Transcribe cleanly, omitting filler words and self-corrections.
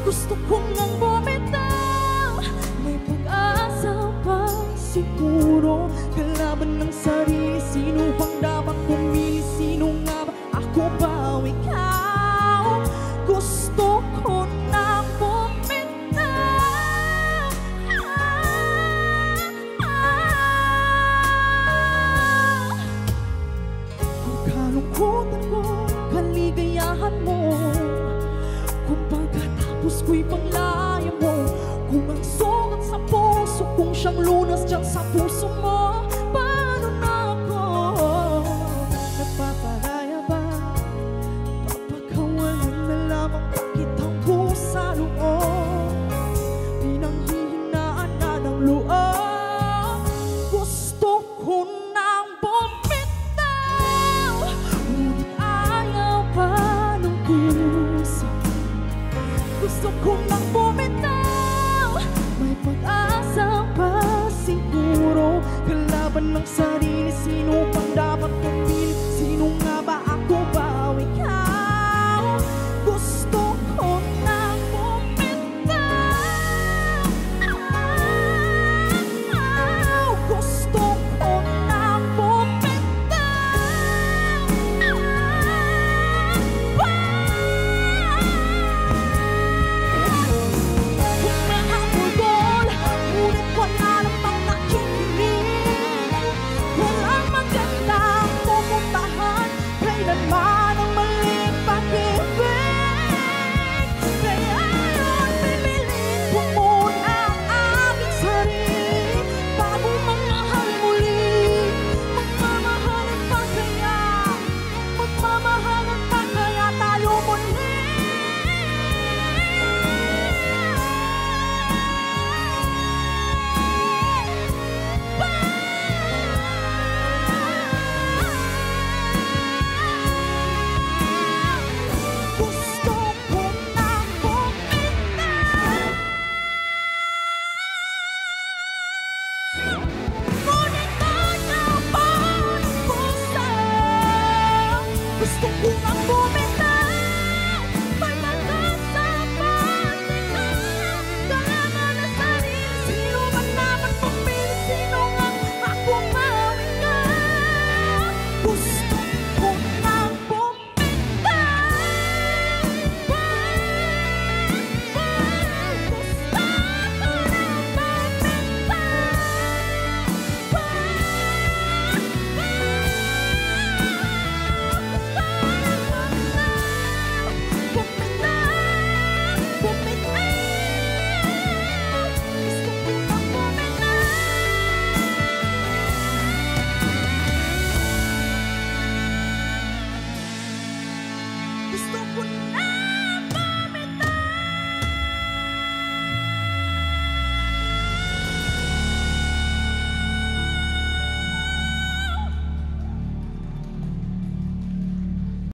Gusto kong nang bumitaw, may pag-asa pa siguro. Kalaban ng sarili, sino bang dapat pumili? Sino nga ba, ako ba o ikaw? Gusto ko nang bumitaw. Ang kalungkutan ko, kaligayahan mo. Kung pagkatapos ko'y panglaya mo, kung ang sugat sa puso, kung siyang lunas dyan sa puso mo, paano na ako? Nagpapalaya ba? Papakawalan na lamang pakitang pusa loob, pinanghihinaan na ng loob. Gusto ko nang bumitaw, ngunit ayaw pa ng puso. Gusto ko nang bumitaw, may pag-asa pa siguro. Kalaban ng sarili, sino pang dapat pumili?